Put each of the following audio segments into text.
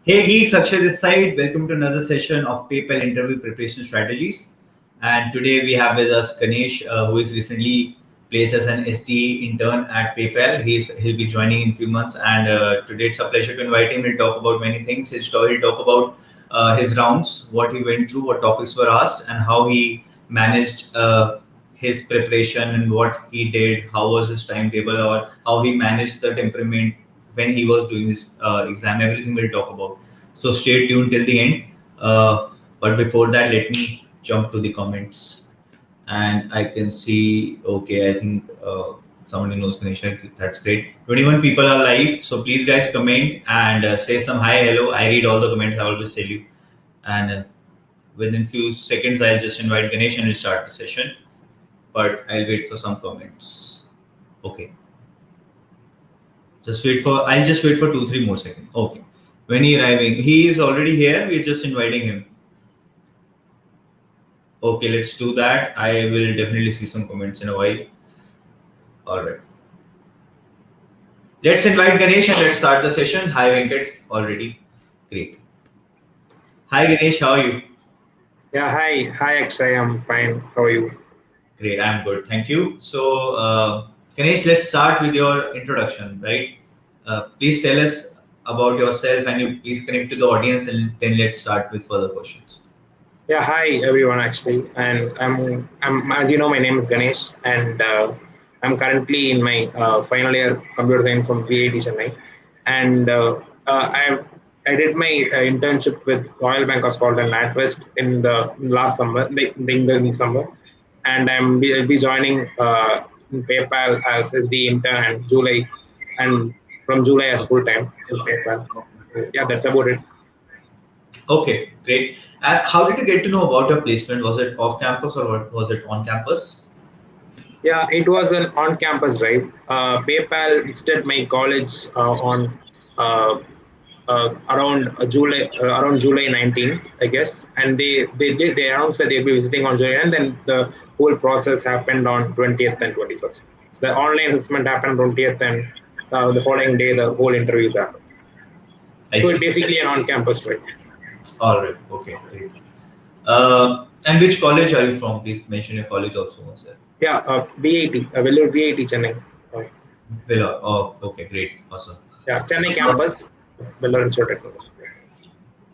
Hey Geeks, Akshay this side. Welcome to another session of PayPal interview preparation strategies. And today we have with us Ganesh, who is recently placed as an STE intern at PayPal. He'll be joining in a few months, and today it's a pleasure to invite him. He'll talk about many things. He'll talk about his rounds, what he went through, what topics were asked, and how he managed his preparation and what he did, how was his timetable, or how he managed the temperament when he was doing his exam. Everything we'll talk about. So stay tuned till the end. But before that, let me jump to the comments. And I can see, okay, I think somebody knows Ganesha. That's great. 21 people are live. So please, guys, comment and say some hi, hello. I read all the comments. I always tell you. And within few seconds, I'll just invite Ganesh and we'll start the session. But I'll wait for some comments. Okay. I'll just wait for 2, 3 more seconds. Okay. When he arriving, he is already here. We're just inviting him. Okay, let's do that. I will definitely see some comments in a while. All right. Let's invite Ganesh and let's start the session. Hi, Venkat. Already. Great. Hi, Ganesh. How are you? Yeah, hi. Hi, Akshay. I'm fine. How are you? Great. I'm good. Thank you. So, Ganesh, let's start with your introduction, right? Please tell us about yourself and you please connect to the audience and then let's start with further questions. Yeah, hi everyone. Actually, and I'm as you know, my name is Ganesh, and I'm currently in my final year computer science from VIT Chennai, and I did my internship with Royal Bank of Scotland NatWest in the last summer, like in the summer, and I'll be joining in PayPal as SD intern and July, and from July as full time in PayPal. So, yeah, that's about it. Okay, great. And how did you get to know about your placement? Was it off campus or was it on campus? Yeah, it was an on-campus drive. PayPal visited my college on uh, around July 19th, I guess, and they announced that they'll be visiting on July, and then the whole process happened on 20th and 21st. The online assessment happened on 20th, and the following day the whole interviews happened. I So it's see. basically an on-campus drive. All right. Okay, great. And which college are you from? Please mention your college also, sir. Yeah, VIT, Vellore VIT Chennai. Villa. Oh, okay, great. Awesome. Yeah, Chennai campus, Vellore Institute of Technology.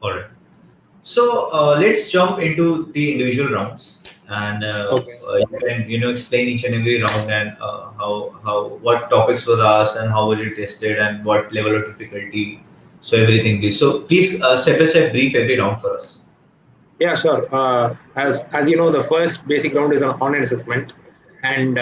All right. So let's jump into the individual rounds, and Okay. you can explain each and every round and how what topics were asked and how were you tested and what level of difficulty. So everything, please. So please step by step brief every round for us. Yeah, sure. As you know, the first basic round is an online assessment, and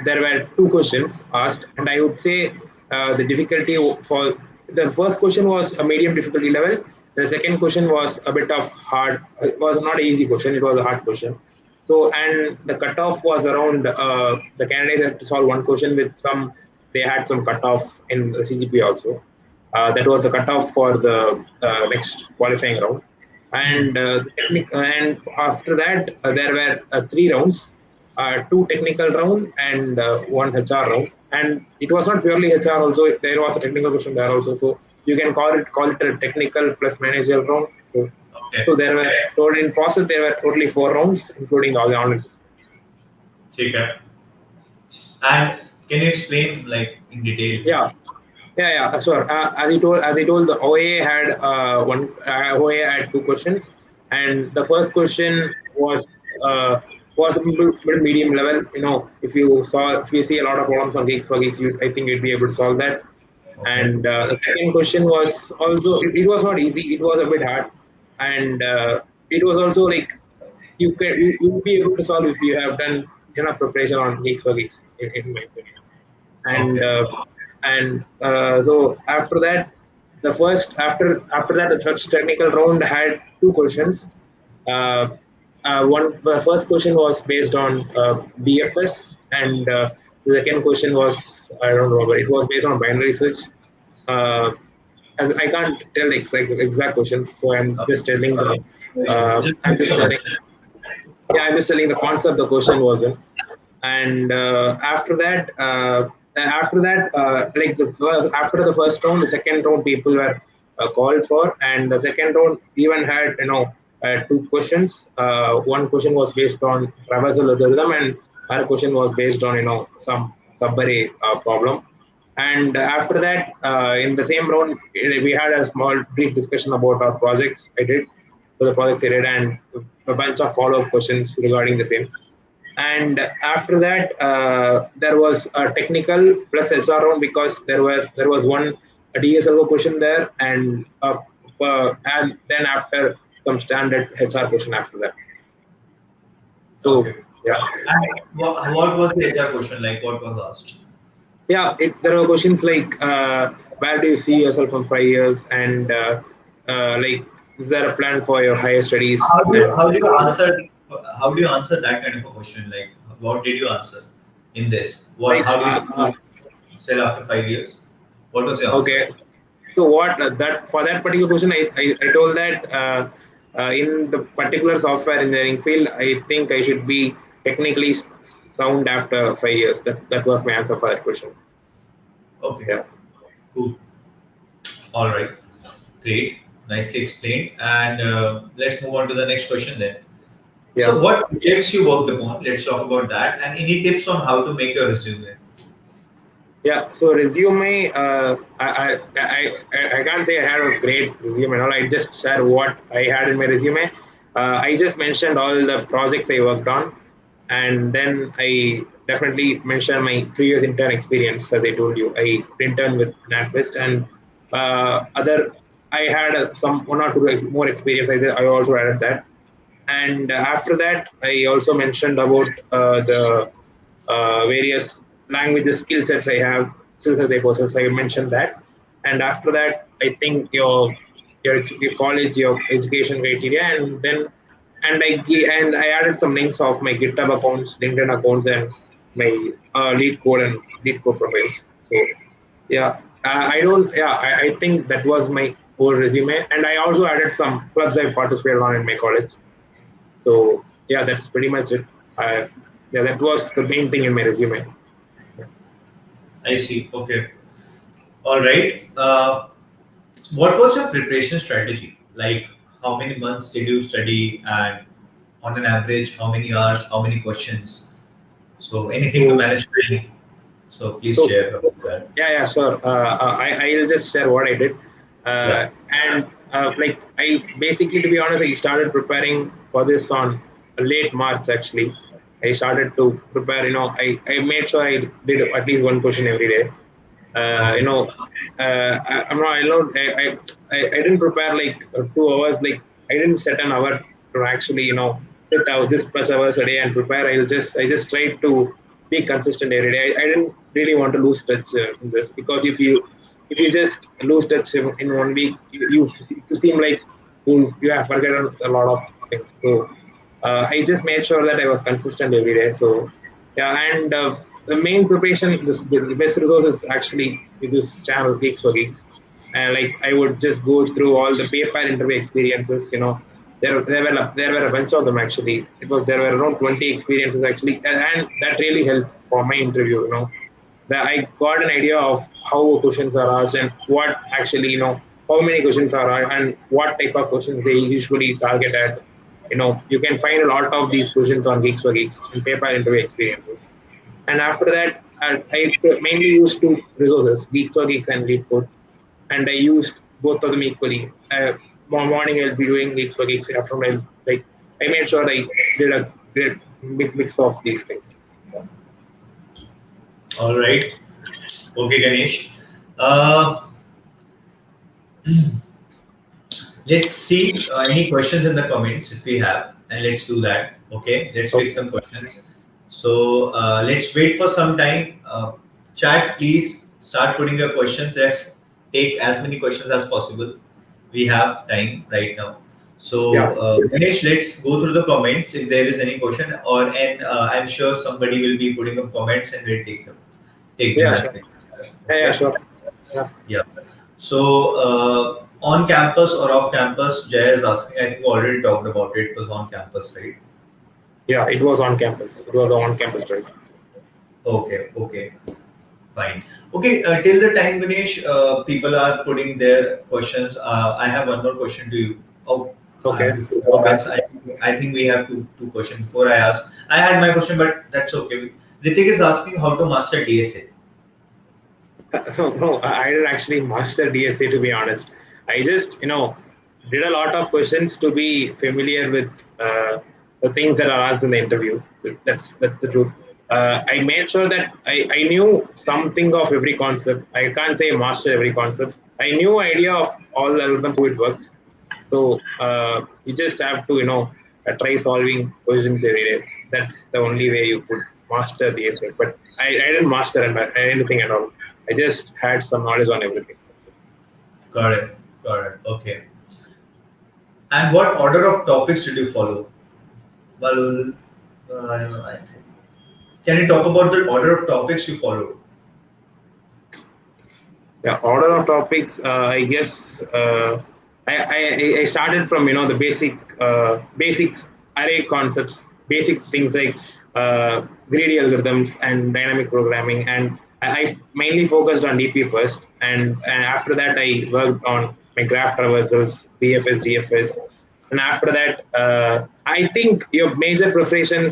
there were two questions asked, and I would say the difficulty for the first question was a medium difficulty level. The second question was a bit of hard. It was not an easy question. It was a hard question. So, and the cutoff was around the candidates had to solve one question with some. They had some cutoff in the CGP also. That was the cutoff for the next qualifying round, and after that there were three rounds, two technical round and one HR round, and it was not purely HR also, there was a technical question there also, so you can call it a technical plus managerial round. So Okay. there were total in process there were totally four rounds including all the online. Okay. And can you explain like in detail? Yeah. Yeah, sure. As I told, the OA had OA had two questions, and the first question was a bit medium level. You know, if you see a lot of problems on Geeks for Geeks, I think you'd be able to solve that. Okay. And the second question was also it was not easy. It was a bit hard, and it was also like you will be able to solve if you have done enough preparation on Geeks for Geeks, in my opinion. and Okay. so after that after that the first technical round had two questions. uh, the first question was based on BFS, and the second question was, I don't know, but it was based on binary search. uh, as I can't tell the exact questions, so I'm just telling the Just I'm just telling, yeah, I'm just telling the concept the question was in. And after that, like after the first round, the second round people were called for, and the second round even had two questions. One question was based on traversal algorithm, and other question was based on some subarray problem. And after that, in the same round, we had a small brief discussion about our projects I did, so the projects I did, and a bunch of follow-up questions regarding the same. And after that, there was a technical plus SR round, because there was one a DSLO question there, and then after some standard HR question after that. So Okay. yeah, And what was the HR question like? What was asked? yeah, there were questions like where do you see yourself in 5 years, and like, is there a plan for your higher studies? How do you And how do you answer how do you answer that kind of a question? Like, what did you answer in this? What like how do you see still after 5 years? What was your answer? okay, so what that for that particular question, I told that in the particular software engineering field, I think I should be technically sound after 5 years. That was my answer for that question. Okay, Yeah, cool. All right, great, nicely explained. And let's move on to the next question then. yeah. So, what projects you worked upon? Let's talk about that. And any tips on how to make your resume? Yeah, so resume, I can't say I had a great resume and all. I just share what I had in my resume. I just mentioned all the projects I worked on, and then I definitely mentioned my previous intern experience. As I told you, I interned with NatWest, and other I had some one or two more experience. I also added that, and after that, I also mentioned about the various languages skill sets I have, skill sets I possess. I mentioned that, and after that, I think your college, your education criteria, and then and I added some links of my GitHub accounts, LinkedIn accounts, and my lead code profiles. So yeah, I don't. Yeah, I think that was my whole resume, and I also added some clubs I participated on in my college. So yeah, that's pretty much it. Uh, yeah, that was the main thing in my resume. I see. Okay. All right. What was your preparation strategy? Like, how many months did you study, and on an average, how many hours, how many questions? So, anything to So, manage time. So, please so share about that. yeah, sure. I'll just share what I did, Yeah. and like I basically, to be honest, I started preparing for this on late March. Actually, I started to prepare. I made sure I did at least one question every day. uh, you Okay. know, I'm not alone. I didn't prepare like 2 hours. Like I didn't set an hour to actually sit out this much hours a day and prepare. I just tried to be consistent every day. I didn't really want to lose touch in this, because if you just lose touch in 1 week, you seem like you have forgotten a lot of things. So I just made sure that I was consistent every day. So yeah, and the main preparation, the best resource is actually this channel, Geeks for Geeks. And like I would just go through all the PayPal interview experiences. There were a bunch of them actually. There were around 20 experiences actually, and that really helped for my interview. That I got an idea of how questions are asked, and what actually how many questions are asked, and what type of questions they usually target at. You can find a lot of these questions on Geeks for Geeks and PayPal interview experiences. And after that, I mainly used two resources, Geeks4Geeks and LeetCode, and I used both of them equally. Morning I'll be doing Geeks4Geeks, afternoon I made sure I did a great big mix of these things. All right. Okay, Ganesh. Uh, let's see any questions in the comments if we have, and let's do that. Okay, let's pick Okay. some questions. So let's wait for some time. Chat, please start putting your questions. Let's take as many questions as possible. We have time right now. So Yeah, Ganesh, let's go through the comments if there is any question, and I'm sure somebody will be putting up comments and we'll take them yeah, as sure. they. Yeah, Okay. sure. Yeah, Yeah. So, on campus or off campus, Jay is asking. I think we already talked about it. It was on campus, right? yeah. It was on campus. It was on campus, right? Okay, okay. Fine. Okay, till the time, Ganesh, people are putting their questions. I have one more question to you. Oh, Okay. before I ask, I think we have two questions before I ask. I had my question, but that's okay. Ritik is asking how to master DSA. No, I didn't actually master DSA to be honest. I just, did a lot of questions to be familiar with the things that are asked in the interview. That's the truth. I made sure that I knew something of every concept. I can't say master every concept. I knew idea of all the algorithms how it works. So you just have to, try solving questions every day. That's the only way you could master the essay. But I didn't master anything at all. I just had some knowledge on everything. Got it. Got it. Okay. And what order of topics did you follow? Well, I think. Can you talk about the order of topics you followed? Yeah, order of topics. I guess I started from the basics, array concepts, basic things like greedy algorithms and dynamic programming, and I mainly focused on DP first, and after that I worked on my graph traversals, BFS, DFS, and after that I think your major preparation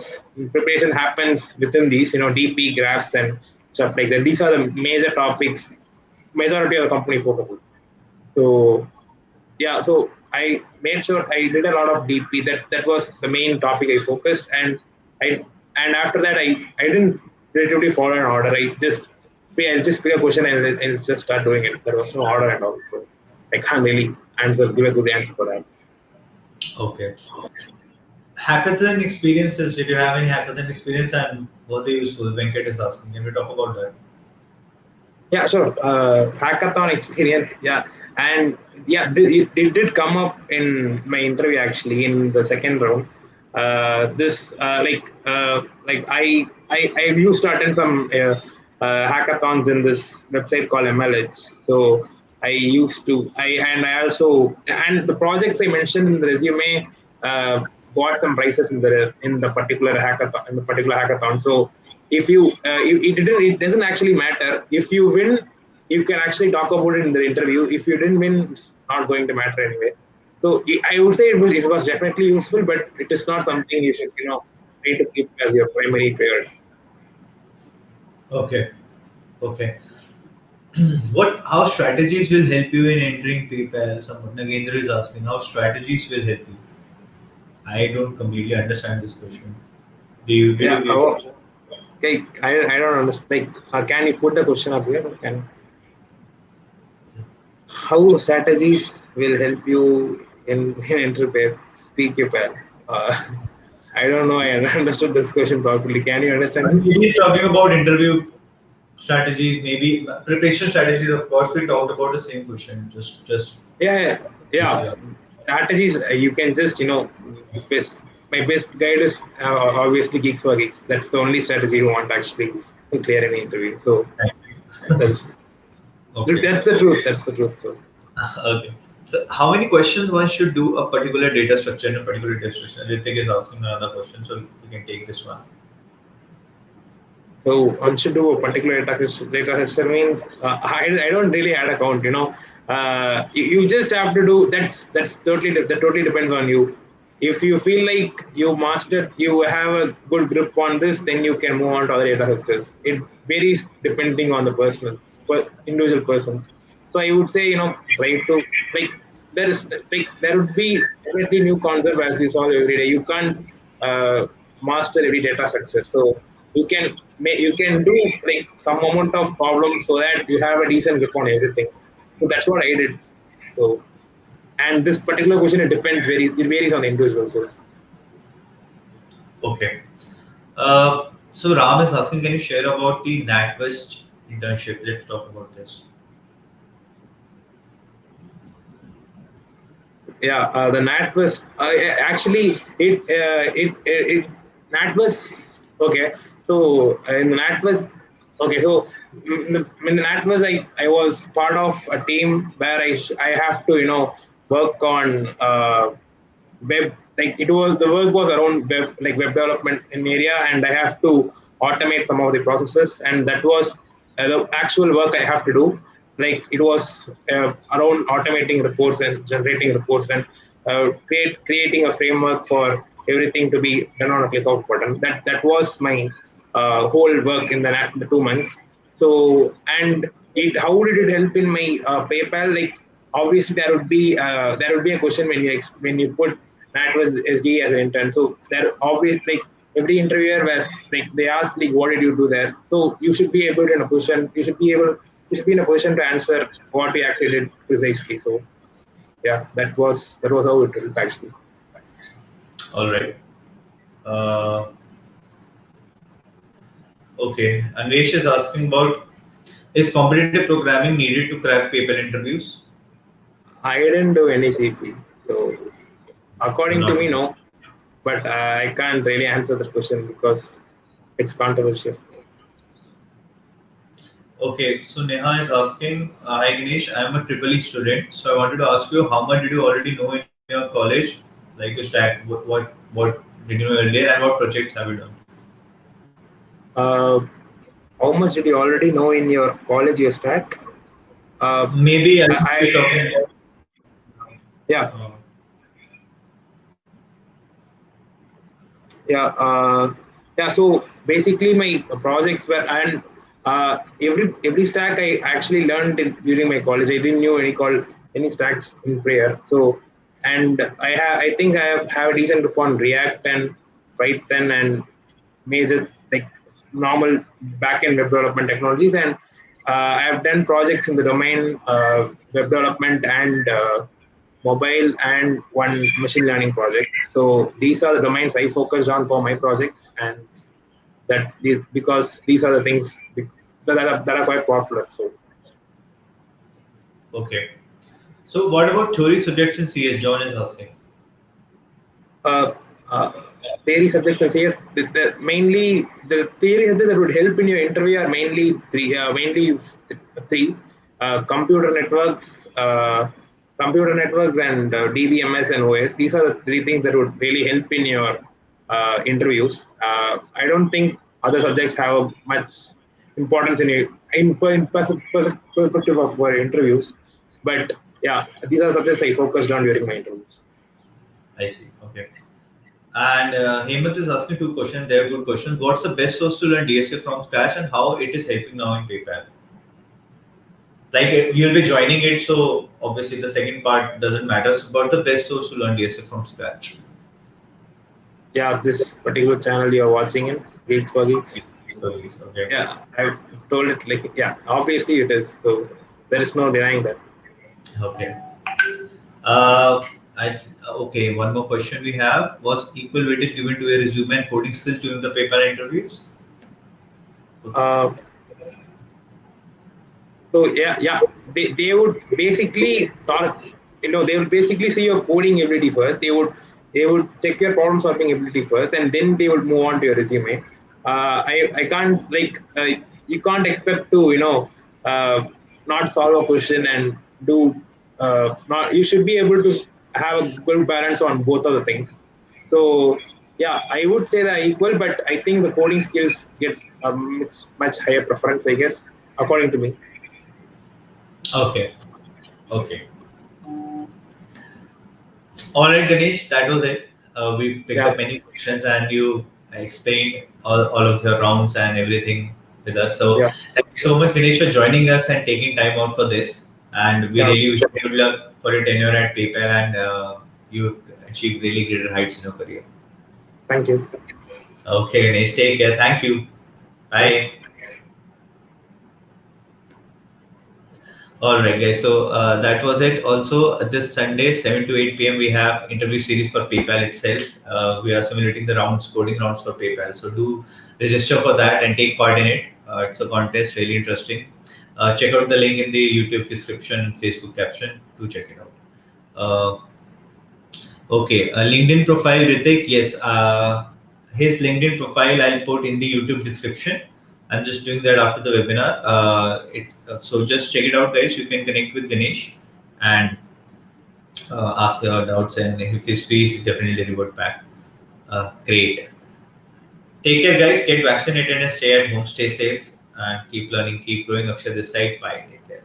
happens within these, DP graphs and stuff like that. These are the major topics majority of the company focuses. So yeah, so I made sure I did a lot of DP. That was the main topic I focused, I and after that I didn't relatively follow an order. I'll just pick a question and I'll just start doing it. There was no order and all, so I can't really give a good answer for that. Okay. Hackathon experiences. Did you have any hackathon experience and were they useful? Venkat is asking. Can we talk about that? Yeah, sure. Hackathon experience. Yeah, and yeah, it did come up in my interview actually in the second round. This like I used to attend some hackathons in this website called MLH. So I used to I also and the projects I mentioned in the resume got some prizes in the particular hackathon. So if it doesn't actually matter if you win, you can actually talk about it in the interview. If you didn't win, it's not going to matter anyway. So I would say it was definitely useful, but it is not something you should try to keep as your primary priority. Okay. Okay. What? How strategies will help you in entering PayPal? Someone Nagendra is asking how strategies will help you. I don't completely understand this question. Do you? Did Yeah. you get? Oh, okay. I don't understand. Like, can you put the question up here? Can how strategies will help you in interpret PayPal? I don't know. I understood this question properly. Can you understand it? He's talking about interview strategies, maybe preparation strategies. Of course, we talked about the same question. Just Yeah, yeah, yeah. yeah. Strategies. You can just best. My best guide is obviously Geeks for Geeks. That's the only strategy you want actually to clear any interview. So that's Okay. that's the truth. That's the truth. So. Okay. So, how many questions one should do a particular data structure in a particular data structure? Ritik is asking another question, so we can take this one. So one should do a particular data structure means I don't really add a count. You just have to do that totally depends on you. If you feel like you have a good grip on this, then you can move on to other data structures. It varies depending on the individual persons. So I would say try to like there would be definitely new concept as you solve every day. You can't master every data structure. So you can do like some amount of problems so that you have a decent grip on everything. So that's what I did. So and this particular question it varies on the individual. So Okay. So Ram is asking, can you share about the NatWest internship? Let's talk about this. yeah, the NatWest actually it NatWest okay. So in the NatWest okay, so in the NatWest I was part of a team where I have to work on web like it was the work was around web development in area, and I have to automate some of the processes, and that was the actual work I have to do, like it was around automating reports and generating reports and creating a framework for everything to be done on a click of button. That was my whole work in the 2 months. So, and how did it help in my PayPal? Like obviously there would be a question when you put that was SG as an intern. So there obviously, like every interviewer was like, they asked like, what did you do there? So you should be able to in a position. You should be in a position to answer what you actually did precisely. So yeah, that was how it helped actually. All right. Uh, okay. Anvesh is asking about, is competitive programming needed to crack PayPal interviews? I didn't do any CP, so So according to not. me, no. But I can't really answer the question because it's controversial. Okay, so Neha is asking, hi Ganesh, I am a triple E student. So I wanted to ask you, how much did you already know in your college? Like you stack, what did you know earlier, and what projects have you done? Uh, how much did you already know in your college year stack? Uh, Maybe I think I she's talking about. yeah, Uh, yeah, yeah. So basically, my projects were and every stack I actually learned during my college. I didn't know any stacks in prayer. So and I think have a decent grip on React and Python and major like normal backend web development technologies and I have done projects in the domain web development and mobile and one machine learning project. So these are the domains I focused on for my projects, and because these are the things that are quite popular. So okay. So what about theory subjects in CS? John is asking. uh, uh, theory subjects and CS, mainly the theory subjects that would help in your interview are mainly three: computer networks, and DBMS and OS. These are the three things that would really help in your interviews. I don't think other subjects have much importance in perspective of interviews, but yeah, these are subjects I focused on during my interviews. I see. Okay. And Hemant is asking two questions. They're good questions. What's the best source to learn DSA from scratch, and how it is helping now in PayPal? Like you'll be joining it, so obviously the second part doesn't matter. So, but the best source to learn DSA from scratch. Yeah, this particular channel you're watching in Geeks for Geeks. Okay. Yeah, I've told it like yeah, obviously it is. So there is no denying that. Okay. Uh, okay. One more question we have: was equal weightage given to a resume and coding skills during the PayPal interviews? Good question. Uh, So yeah, they would basically talk, they would basically see your coding ability first. They would check your problem solving ability first, and then they would move on to your resume. I can't like you can't expect to not solve a question and do not. You should be able to have a good balance on both of the things. So yeah, I would say that equal, but I think the coding skills gets a much higher preference, I guess, according to me. Okay. Okay. All right, Ganesh, that was it. We picked Yeah. up many questions and you explained all of your rounds and everything with us. So, Yeah, thank you so much, Ganesh, for joining us and taking time out for this. And we yeah. really wish you good luck for your tenure at PayPal and you achieve really greater heights in your career. Thank you. Okay, Ganesh, take care. Thank you. Yeah, Bye. All right, guys. So that was it. Also, this Sunday, 7 to 8 p.m., we have interview series for PayPal itself. We are simulating the rounds, coding rounds for PayPal. So do register for that and take part in it. It's a contest, really interesting. Check out the link in the YouTube description, Facebook caption. Do check it out. Okay, LinkedIn profile, Ritik. Yes, his LinkedIn profile I'll put in the YouTube description. I'm just doing that after the webinar. So just check it out, guys. You can connect with Ganesh and ask your doubts, and if he's free, he's definitely revert back. Great. Take care, guys. Get vaccinated and stay at home. Stay safe. and keep learning, keep growing. Akshay this side. Bye. Take care.